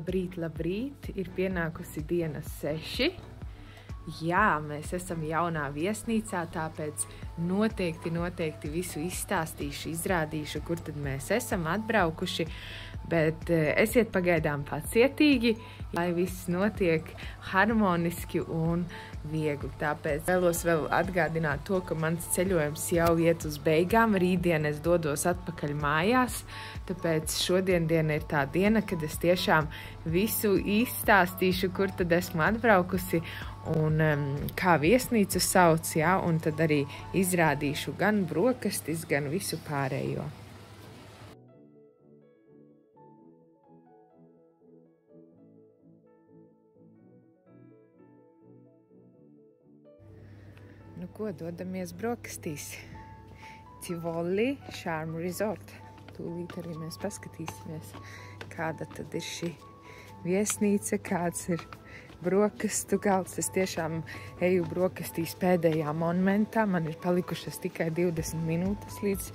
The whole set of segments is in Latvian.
Labrīt, labrīt! Ir pienākusi diena 6. Jā, mēs esam jaunā viesnīcā, tāpēc noteikti visu izstāstīšu, izrādīšu, kur tad mēs esam atbraukuši, bet esiet pagaidām pacietīgi, lai viss notiek harmoniski un viegli. Tāpēc vēlos vēl atgādināt to, ka mans ceļojums jau iet uz beigām. Rītdien es dodos atpakaļ mājās, tāpēc šodien diena ir tā diena, kad es tiešām visu izstāstīšu, kur tad esmu atbraukusi un kā viesnīcu sauc, jā, un tad arī izrādīšu gan brokastis, gan visu pārējo. Nu ko, dodamies brokastīs. Tivoli Charm Resort. Tūlīt arī mēs paskatīsimies, kāda tad ir šī viesnīca, kāds ir brokastu galds. Es tiešām eju brokastīs pēdējā momentā. Man ir palikušas tikai 20 minūtes līdz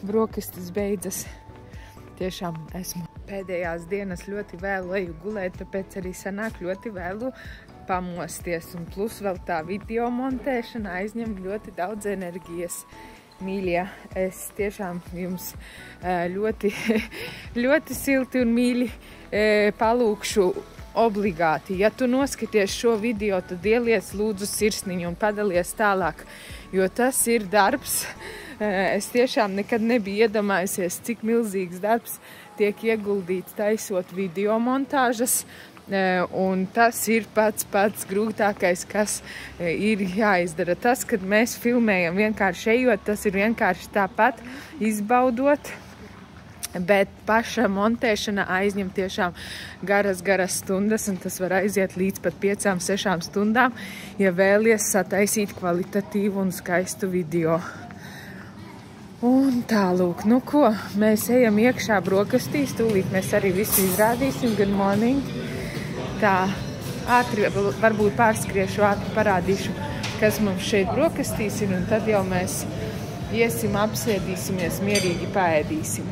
brokastis beidzas. Tiešām esmu pēdējās dienas ļoti vēlu eju gulēt, tāpēc arī sanāk ļoti vēlu pamosties. Un plus vēl tā video montēšana aizņem ļoti daudz enerģijas. Mīļie, es tiešām jums ļoti silti un mīļi palūkšu obligāti. Ja tu noskaties šo video, tad ieliec lūdzu sirsniņu un padalies tālāk, jo tas ir darbs. Es tiešām nekad nebiju iedomājusies, cik milzīgs darbs tiek ieguldīts taisot video montāžas. Un tas ir pats grūtākais, kas ir jāizdara. Tas, kad mēs filmējam vienkārši ejot, tas ir vienkārši tāpat izbaudot, bet paša montēšana aizņem tiešām garas stundas, un tas var aiziet līdz pat 5-6 stundām, ja vēlies sataisīt kvalitatīvu un skaistu video. Un tālūk, nu ko, mēs ejam iekšā brokastīs, tūlīt mēs arī visu izrādīsim. Good morning! Tā, ātri, varbūt pārskriešu, ātri parādīšu, kas mums šeit brokastīs ir, un tad jau mēs iesim, apsēdīsimies, mierīgi paēdīsim.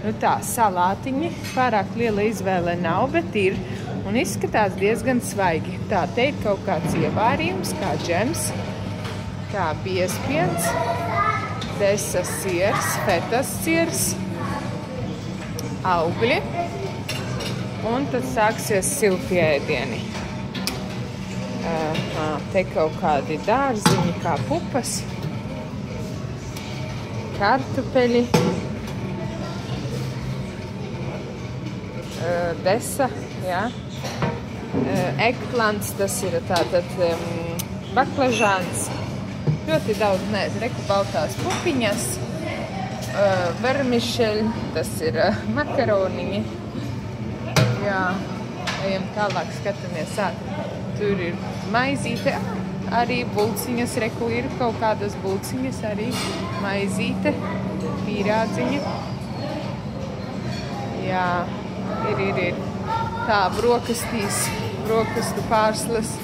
Nu tā, salātiņi, pārāk liela izvēle nav, bet ir, un izskatās diezgan svaigi. Tā, te ir kaut kāds ievārījums, kā džems, kā biezpiens, desas siers, fetas siers, augļi. Un tad sāksies silti ēdieni. Te kaut kādi dārziņi, kā pupas, kartupeļi, desa, jā. Eggplants, tas ir tātad baklažāns. Ļoti daudz, reku baltās pupiņas, vermišeļi, tas ir makaroniņi. Jā, ejam tālāk, skatāmies ātri. Tur ir maizīte, arī bulciņas, reku ir kaut kādas bulciņas, arī maizīte, pīrādziņa. Jā, ir. Tā, brokastīs, brokastu pārslas,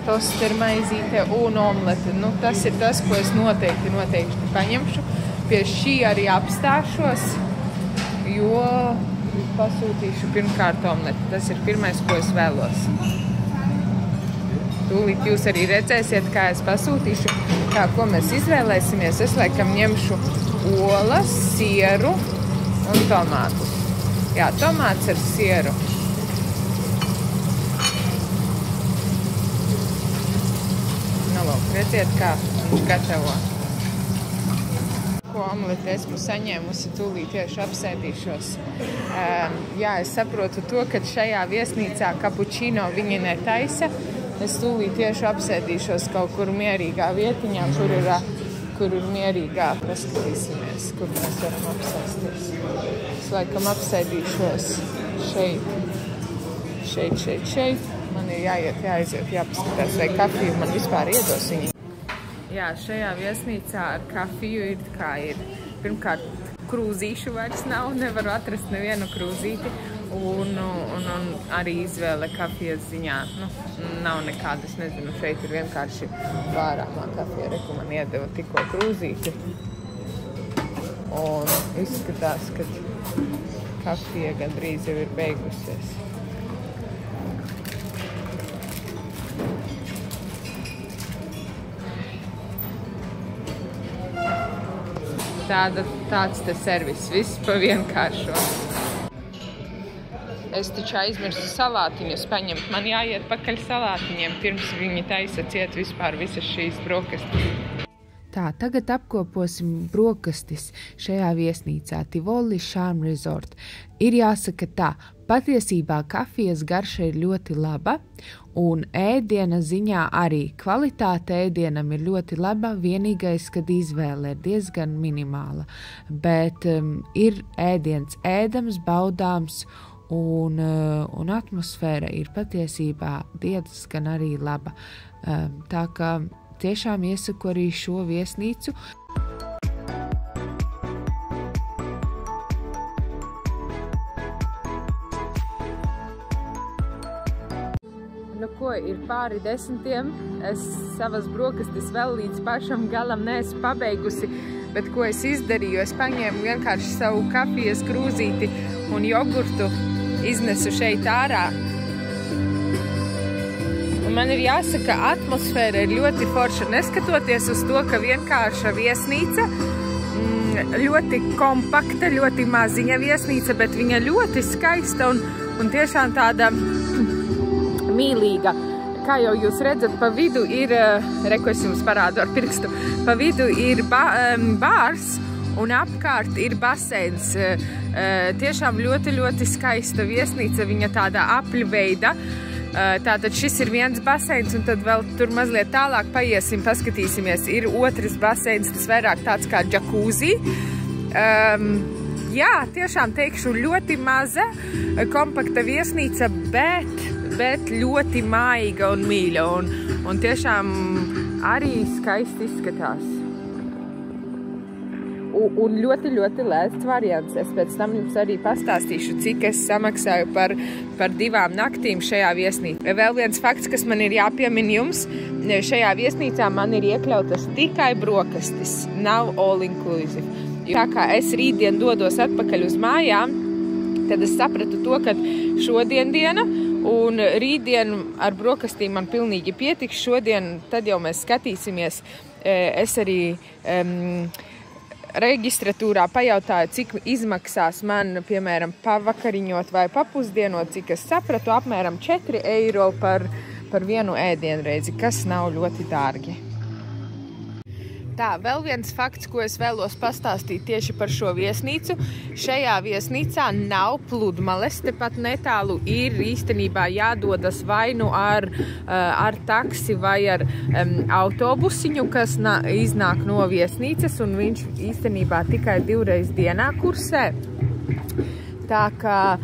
toster maizīte un omlete. Nu, tas ir tas, ko es noteikti paņemšu. Pie šī arī apstāšos, jo pasūtīšu pirmkārt omleti. Tas ir pirmais, ko es vēlos. Tūlīt jūs arī redzēsiet, kā es pasūtīšu, kā ko mēs izvēlēsimies. Es laikam ņemšu olas, sieru un tomātus. Jā, tomāts ar sieru. Nu, lūk, redziet, kā viņš gatavo. Omleti esmu saņēmusi, tūlīt tieši apsēdīšos. Jā, es saprotu to, ka šajā viesnīcā kapučino viņi netaisa. Es tūlīt tieši apsēdīšos kaut kur mierīgā vietiņā, kur ir mierīgā. Paskatīsimies, kur mēs varam apsēsties. Es laikam apsēdīšos šeit. Man ir jāaiziet, jāpaskatās, vai kafiju man vispār iedos viņi. Jā, šajā viesnīcā ar kafiju ir kā ir. Pirmkārt, krūzīšu vairs nav, nevaru atrast nevienu krūzīti, un arī izvēle kafijas ziņā. Nu, nav nekāda, es nezinu, šeit ir vienkārši vārāmā kafija, reku man iedeva tikko krūzīti. Un izskatās, ka kafija gandrīz jau ir beigusies. tāds te servis, viss pa vienkāršo. Es taču aizmirsu salātiņus paņemt. Man jāiet pakaļ salātiņiem, pirms viņi taisa ciet vispār visas šīs brokastis. Tā, tagad apkoposim brokastis šajā viesnīcā Tivoli Charm Resort. Ir jāsaka tā, patiesībā kafijas garša ir ļoti laba, un ēdiena ziņā arī kvalitāte ēdienam ir ļoti laba, vienīgais, kad izvēle ir diezgan minimāla. Bet ir ēdiens ēdams, baudāms, un atmosfēra ir patiesībā diezgan arī laba. Tā kā tiešām iesaku arī šo viesnīcu. Nu ko, ir pāri 10. Es savas brokastis vēl līdz pašam galam neesmu pabeigusi, bet ko es izdarīju? Es paņēmu vienkārši savu kafijas krūzīti un jogurtu, iznesu šeit ārā. Un man ir jāsaka, atmosfēra ir ļoti forša, neskatoties uz to, ka vienkārša viesnīca, ļoti kompakta, ļoti maziņa viesnīca, bet viņa ļoti skaista un tiešām tāda mīlīga. Kā jau jūs redzat, pa vidu ir, ko es jums parādu ar pirkstu, pa vidu ir bārs un apkārt ir baseins. Tiešām ļoti, ļoti skaista viesnīca, viņa tāda apļveida. Tātad šis ir viens baseins, un tad vēl tur mazliet tālāk paiesim, paskatīsimies. Ir otrs baseins, tas vairāk tāds kā džakūzi. Jā, tiešām teikšu, ļoti maza, kompakta viesnīca, bet ļoti maiga un mīļa, un tiešām arī skaisti izskatās. Un ļoti, ļoti lēsts variants. Es pēc tam jums arī pastāstīšu, cik es samaksāju par 2 naktīm šajā viesnīcā. Vēl viens fakts, kas man ir jāpiemin jums, šajā viesnīcā man ir iekļautas tikai brokastis, nav all inclusive. Tā kā es rītdien dodos atpakaļ uz mājām, tad es sapratu to, ka šodien diena un rītdien ar brokastīm man pilnīgi pietiks. Šodien, tad jau mēs skatīsimies, es arī registratūrā pajautāju, cik izmaksās man, piemēram, pavakariņot vai papusdienot, cik es sapratu, apmēram 4 eiro par vienu ēdienreizi, kas nav ļoti dārgi. Tā, vēl viens fakts, ko es vēlos pastāstīt tieši par šo viesnīcu. Šajā viesnīcā nav pludmales, tepat netālu ir īstenībā jādodas vai nu ar taksi vai ar autobusiņu, kas iznāk no viesnīcas, un viņš īstenībā tikai 2 reizes dienā kursē. Tā kā,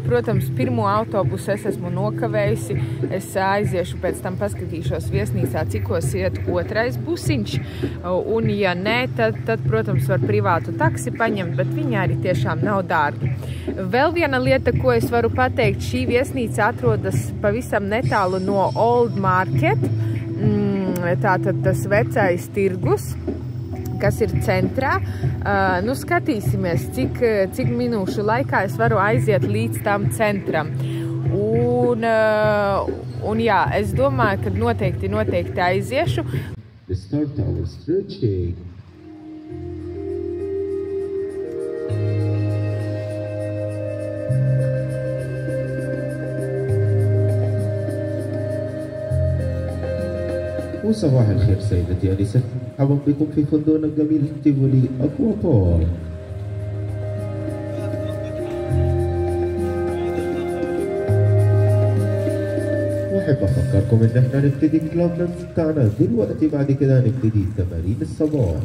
protams, pirmo autobusu es esmu nokavējusi, es aiziešu pēc tam paskatīšos viesnīcā, cikos iet 2. busiņš, un ja nē, tad, protams, var privātu taksi paņemt, bet viņi arī tiešām nav dārgi. Vēl viena lieta, ko es varu pateikt, šī viesnīca atrodas pavisam netālu no Old Market, tātad tas vecais tirgus, kas ir centrā. Nu, skatīsimies, cik minūšu laikā es varu aiziet līdz tam centram. Un jā, es domāju, ka noteikti aiziešu. وصباح الخير سيدتي أنسة، مرحبا بكم في فندقنا الجميل تيفولي أكوا بارك. وأحب أفكركم إن إحنا نبتدي كلابنا بتاعنا دلوقتي، بعد كده نبتدي تمارين الصباح.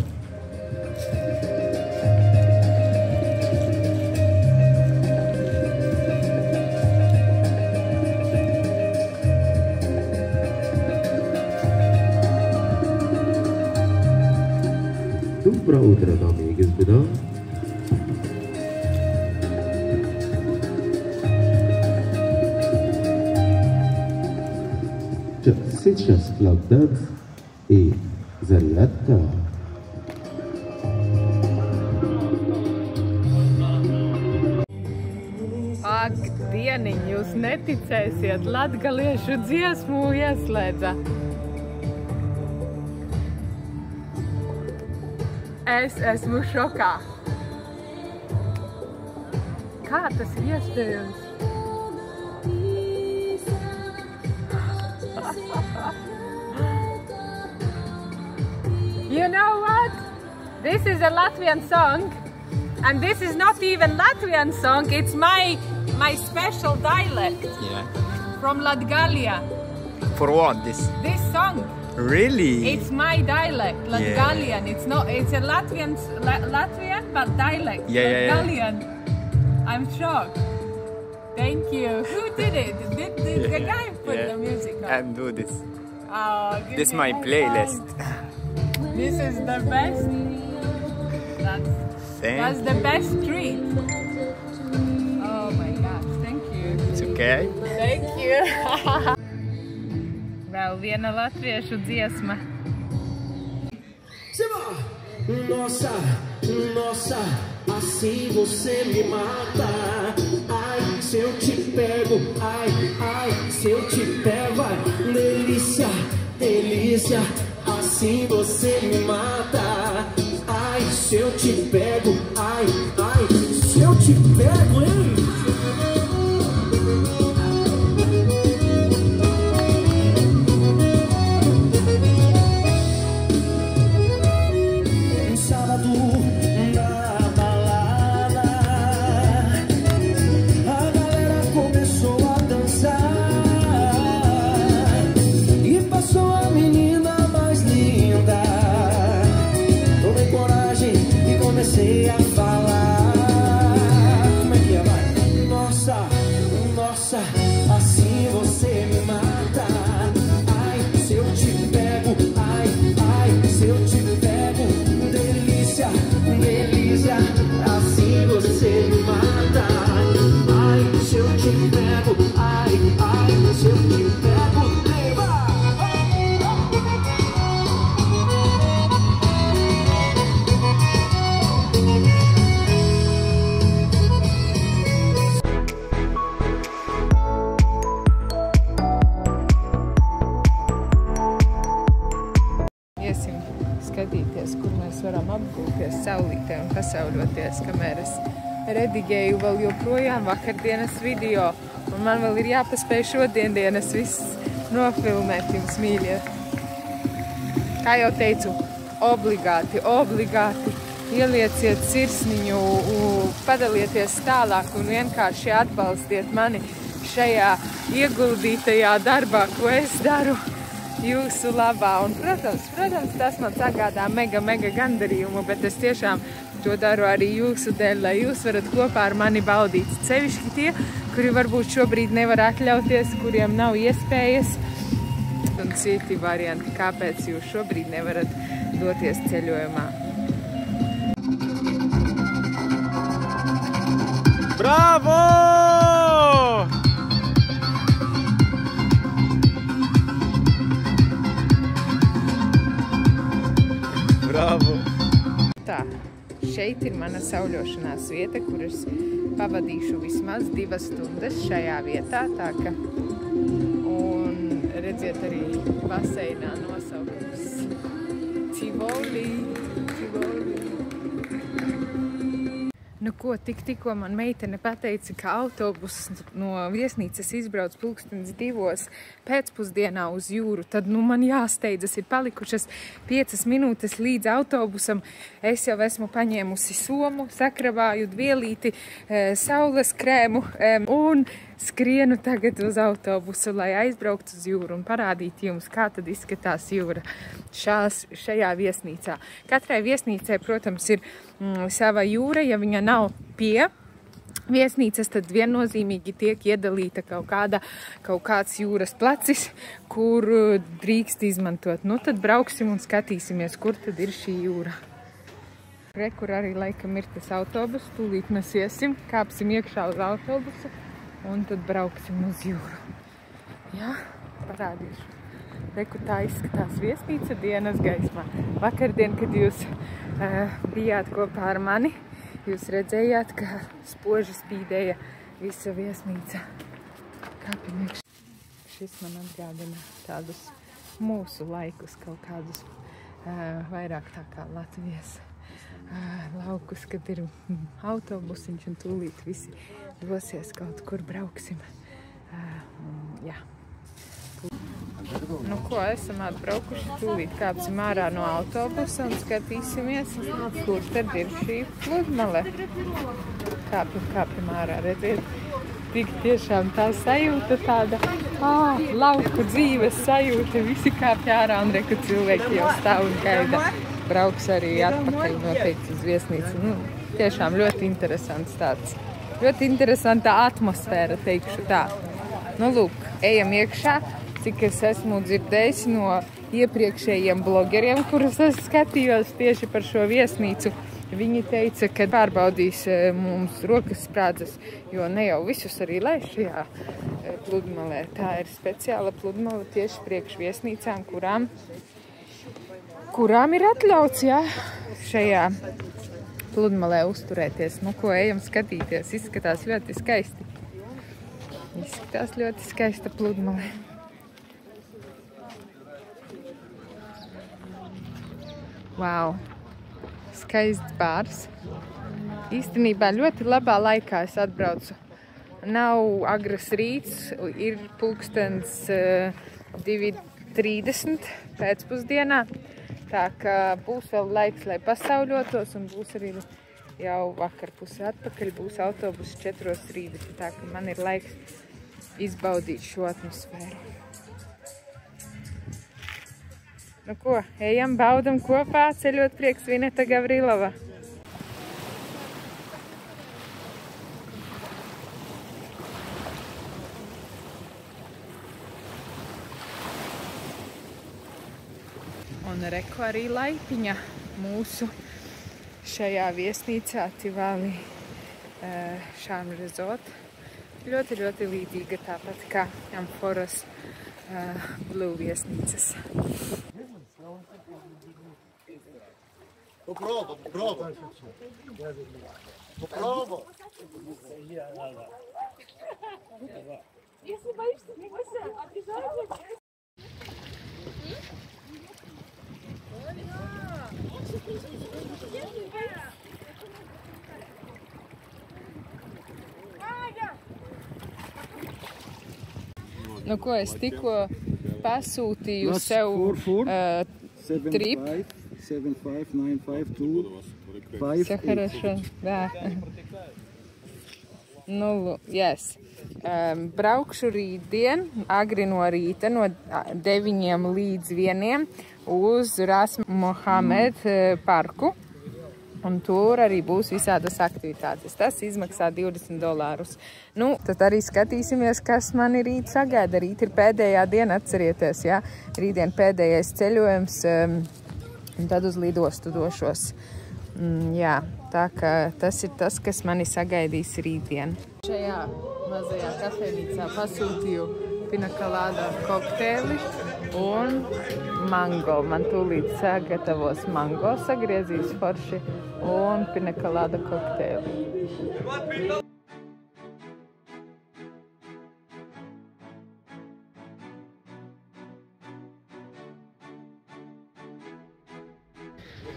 Доброе утро, дамы и господа. Сейчас клуб данс и зарядка. Ak, dieniņ, jūs neticēsiet, latgaliešu dziesmu ieslēdza. Es esmu šokā. Kā tas ir iespējams? You know what? This is a Latvian song, and this is not even Latvian song. It's my special dialect. Yeah. From Latgalia. For what this? This song. Really? It's my dialect, Latgalian. It's not. It's a Latvian, but dialect. Yeah. Latgalian. I'm shocked. Thank you. Who did it? Did the guy put the music on? And do this. Oh, This is my playlist. This is the best. That's the best treat. Oh my gosh, thank you. It's okay. Thank you. Vēl viena latviešu dziesma. Nossa, nossa, assim você me mata. Ai, se eu te pego, ai, se eu te pego, ai, delícia, delícia, assim você me mata. Ai, se eu te pego, ai, se eu te pego, hein? Comecei a falar, como é que é, vai? Nossa, nossa, assim você me mata. Ai, se eu te pego, ai, se eu te pego, delícia, delícia, assim você me mata. Ai, se eu te pego, ai, se eu te pego, leva. Iesim skatīties, kur mēs varam apgūties saulītē un pasauļoties, kamēr es redigēju vēl joprojām vakardienas video. Un man vēl ir jāpaspēj šodienas viss nofilmēt jums, mīļie. Kā jau teicu, obligāti ielieciet sirsniņu, padalieties tālāk un vienkārši atbalstiet mani šajā ieguldītajā darbā, ko es daru jūsu labā. Un, protams, tas man sagādā mega gandarījumu, bet es tiešām to daru arī jūsu dēļ, lai jūs varat kopā ar mani baudīt. Sevišķi tie, kuri varbūt šobrīd nevar atļauties, kuriem nav iespējas, un citi varianti, kāpēc jūs šobrīd nevarat doties ceļojumā. Bravo! Bravo! Tā, šeit ir mana sauļošanās vieta, kur es pavadīšu vismaz 2 stundas šajā vietā, tā ka, un redziet arī baseinā nosaukums Tivoli. Nu ko, tikko man meitene pateica, ka autobus no viesnīcas izbrauc 2:00 pēcpusdienā uz jūru, tad man jāsteidzas, ir palikušas 5 minūtes līdz autobusam. Es jau esmu paņēmusi somu, sakrabāju dvielīti, saules krēmu un skrienu tagad uz autobusu, lai aizbrauktu uz jūru un parādītu jums, kā tad izskatās jūra šajā viesnīcā. Katrai viesnīcai, protams, ir sava jūra. Ja viņa nav pie viesnīcas, tad viennozīmīgi tiek iedalīta kaut kāds jūras placis, kur drīkst izmantot. Nu, tad brauksim un skatīsimies, kur tad ir šī jūra. Re, kur arī laikam ir tas autobus, tūlīt mēs iesim, kāpsim iekšā uz autobusu un tad brauksim uz jūru. Jā, parādīšu. Re, kur tā izskatās viesnīca dienas gaismā. Vakardien, kad jūs bijāt kopā ar mani, jūs redzējāt, ka spoži spīdēja visa viesnīca. Kāpjam iekšā. Šis man atgādina tādus mūsu laikus, kaut kādus vairāk tā kā Latvijas laukus, kad ir autobusiņš un tūlīt visi dosies kaut kur brauksim. Jā. Nu ko, esam atbraukuši, tūlīt kāpsim ārā no autobusa un skatīsimies, kur tad ir šī pludmale. Kāpjam ārā, redziet, tik tiešām tā sajūta tāda, lauku dzīves sajūta, visi kāpj ārā un reku cilvēki jau stāv un gaida. Brauks arī atpakaļ noteikti uz viesnīcu. Nu, tiešām ļoti interesants tāds, ļoti interesanta atmosfēra, teikšu tā. Nu, lūk, ejam iekšā. Cik es esmu dzirdējusi no iepriekšējiem blogeriem, kurus es skatījos tieši par šo viesnīcu. Viņi teica, ka pārbaudīs mums rokas sprādzes, jo ne jau visus arī laiž šajā pludmalē. Tā ir speciāla pludmale tieši priekš viesnīcām, kurām ir atļauts, jā, šajā pludmalē uzturēties. Nu, ko ejam skatīties, izskatās ļoti skaisti. Izskatās ļoti skaista pludmale. Wow, skaists bārs. Īstenībā ļoti labā laikā es atbraucu. Nav agras rīts, ir pulkstens 2:30 pēcpusdienā. Tā ka būs vēl laiks, lai pasauļotos, un būs arī jau vakarpusē atpakaļ, būs autobus 4 rīta. Tā ka man ir laiks izbaudīt šo atmosfēru. Nu ko, ejam, baudam kopā, ceļot prieks Vineta Gavrilova. Un reku arī laitiņa mūsu šajā viesnīcā Tivoli Charm Resort. Ļoti, ļoti līdzīga, tāpat kā Amphoras Blue viesnīcas. Попробуй. Если боишься, не бойся, обижайся. Nu ko, es tikko pasūtīju sev trip. 75952. Все хорошо, да. Nu, yes. Braukšu rītdien, agri no rīta, no 9 līdz 1 uz Ras Mohamed parku. Un tur arī būs visādas aktivitātes. Tas izmaksā $20. Nu, tad arī skatīsimies, kas mani rīt sagaida. Rīt ir pēdējā diena, atcerieties, jā. Rītdien pēdējais ceļojums, un tad uz lidostu došos. Jā, tā ka tas ir tas, kas mani sagaidīs rītdien. Šajā mazajā kafejnīcā pasūtīju pinakolāda kokteili un mango. Man tūlīt sagatavos mango, sagriezīs forši un pinakolāda kokteili.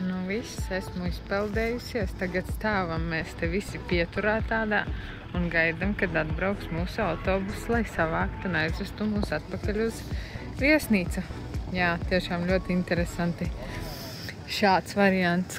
Nu viss, esmu izpeldējusies, tagad stāvam mēs te visi pieturā tādā un gaidam, kad atbrauks mūsu autobus, lai savāktu un aizvestu mūs atpakaļ uz viesnīcu. Jā, tiešām ļoti interesanti šāds variants.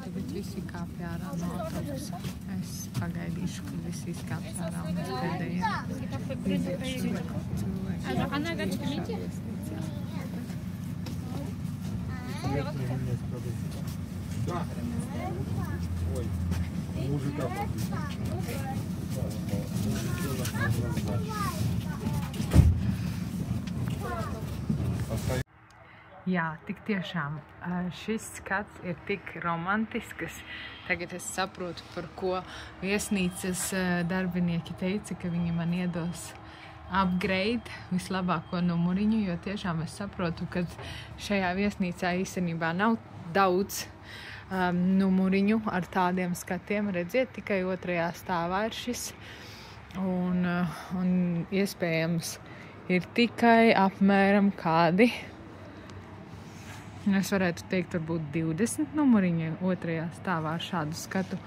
Tagad visi kāpj ārā no autobusa. Es pagaidīšu, kad visi izkāpj ārā un es pēdējiem iziešu cilvēku. Jā, tik tiešām šis skats ir tik romantisks. Tagad es saprotu, par ko viesnīcas darbinieki teica, ka viņi man iedos upgrade, vislabāko numuriņu, jo tiešām es saprotu, ka šajā viesnīcā īstenībā nav daudz numuriņu ar tādiem skatiem. Redziet, tikai 2. stāvā ir šis. Un iespējams ir tikai apmēram kādi, es varētu teikt, varbūt 20 numuriņi 2. stāvā ar šādu skatu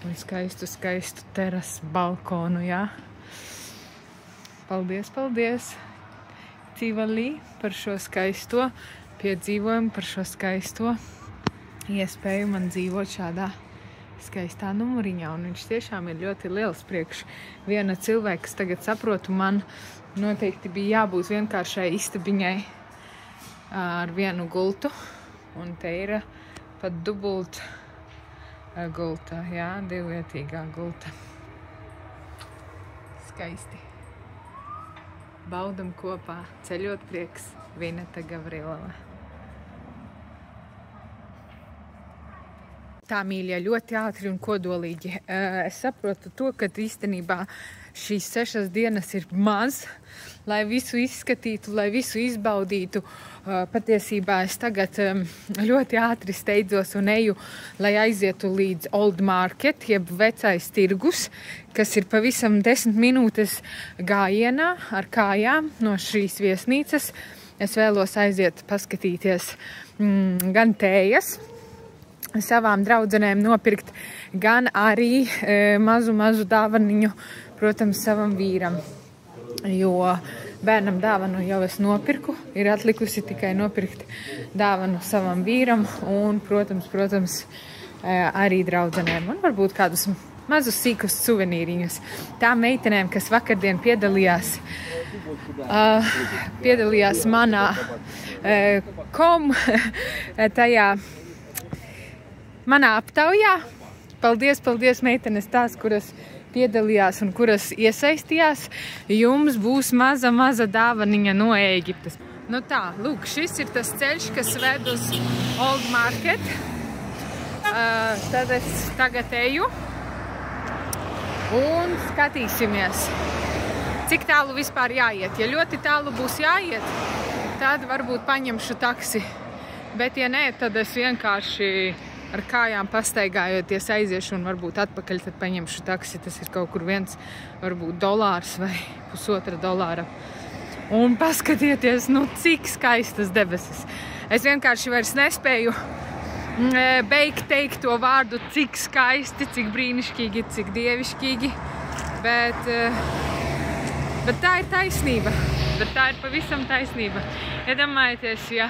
un skaistu terasu balkonu, jā. Paldies, paldies, Tivoli, par šo skaisto piedzīvojumu, par šo skaisto iespēju man dzīvot šādā skaistā numuriņā. Un viņš tiešām ir ļoti liels priekš viena cilvēka, kas tagad saprotu, man noteikti bija jābūt vienkāršai istabiņai ar vienu gultu. Un te ir pat dubult gulta, jā, 2-vietīgā gulta. Skaisti. Baudam kopā, ceļot prieks, Vineta Gavrilova. Tā, mīļie, ļoti ātri un kodolīgi. Es saprotu to, ka īstenībā šīs 6 dienas ir maz, lai visu izskatītu, lai visu izbaudītu. Patiesībā es tagad ļoti ātri steidzos un eju, lai aizietu līdz Old Market, jeb vecais tirgus, kas ir pavisam 10 minūtes gājienā ar kājām no šīs viesnīcas. Es vēlos aiziet paskatīties gan tējas, savām draudzenēm nopirkt, gan arī mazu dāvaniņu, protams, savam vīram. Jo bērnam dāvanu jau es nopirku, ir atlikusi tikai nopirkt dāvanu savam vīram un, protams, arī draudzenēm. Un varbūt kādus mazus sīkus suvenīriņus. Tām meitenēm, kas vakardien piedalījās manā manā aptaujā. Paldies, meitenes, tās, kuras piedalījās un kuras iesaistījās. Jums būs maza dāvaniņa no Ēģiptes. Nu tā, lūk, šis ir tas ceļš, kas ved uz Old Market. Tad es tagad eju un skatīsimies, cik tālu vispār jāiet. Ja ļoti tālu būs jāiet, tad varbūt paņemšu taksi. Bet ja nē, tad es vienkārši ar kājām pastaigājoties aiziešu un varbūt atpakaļ, tad paņemšu taksi. Tas ir kaut kur varbūt $1 vai $1,5. Un paskatieties, nu cik skaistas debesis. Es vienkārši vairs nespēju beigt teikt to vārdu, cik skaisti, cik brīnišķīgi, cik dievišķīgi. Bet tā ir taisnība. Bet tā ir pavisam taisnība. Iedomājieties, ja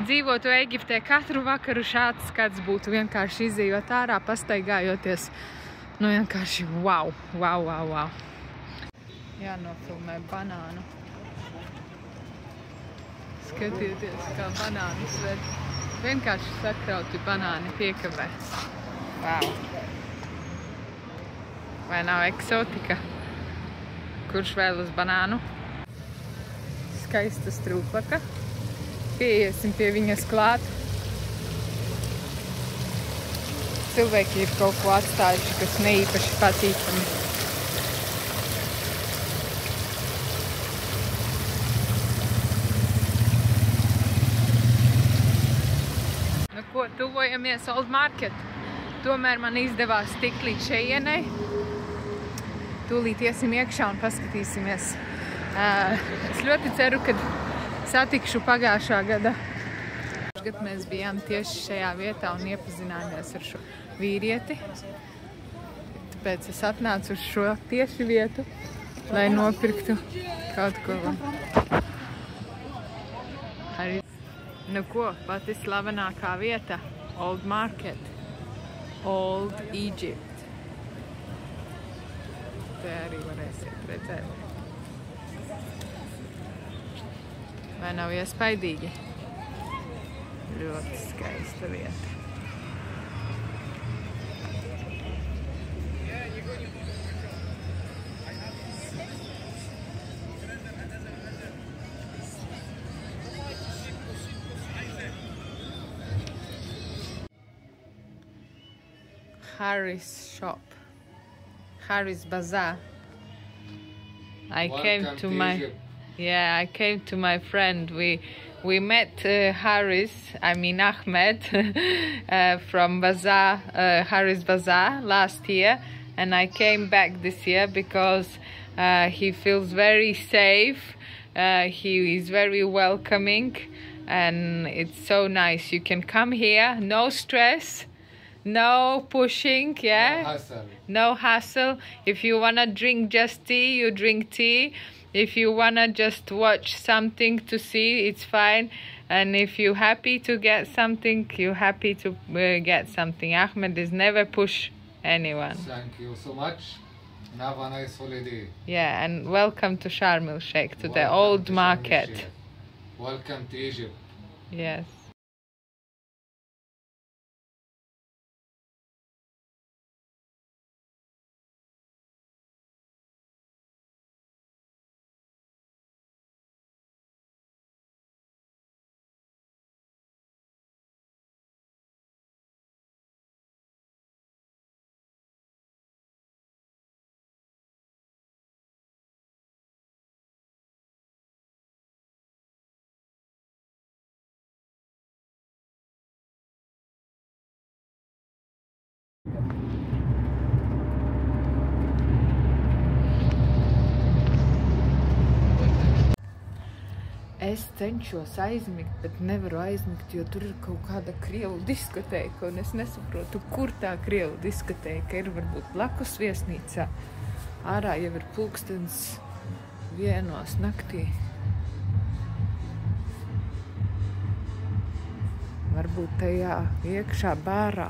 dzīvotu Ēģiptē, katru vakaru šāds skats būtu, vienkārši izejot ārā, pastaigājoties. Nu vienkārši wow. Jānofilmē banānu. Skatieties, kā banānus ved. Vienkārši sakrauti banāni piekabē. Wow. Vai nav eksotika? Kurš vēl uz banānu? Skaista strūklaka. Pieiesim pie viņas klāt. Cilvēki ir kaut ko atstājuši, kas neīpaši patīkami. Nu ko, tuvojamies Old Market. Tomēr man izdevās tikt līdz šejienei. Tūlīt iesim iekšā un paskatīsimies. Es ļoti ceru, ka satikšu pagājušā gada. Tagad mēs bijām tieši šajā vietā un iepazināmies ar šo vīrieti. Tāpēc es atnācu uz šo tieši vietu, lai nopirktu kaut ko. Arī, nu ko, pati slavenākā vieta, Old Market, Old Egypt. Te arī varēsiet redzēt. Vai nav iespaidīgi? Ļoti skaista vieta. Harry's shop. Harry's Bazaar. I came to my friend. We We met Ahmed from Bazaar, Harris Bazaar last year, and I came back this year because he feels very safe. He is very welcoming, and it's so nice. You can come here, no stress, no pushing, yeah? No hassle. If you wanna drink just tea, you drink tea. If you wanna just watch something to see, it's fine. And if you're happy to get something, you're happy to get something. Ahmed is never push anyone. Thank you so much. And have a nice holiday. Yeah, and welcome to Sharm el Sheikh, to the Welcome old to Sharm el market. Sheikh. Welcome to Egypt. Yes. Es cenšos aizmigt, bet nevaru aizmigt, jo tur ir kaut kāda krievu diskotēka, un es nesaprotu, kur tā krievu diskotēka ir, varbūt blakus viesnīcā. Ārā jau ir 1:00 naktī. Varbūt tajā iekšā bārā.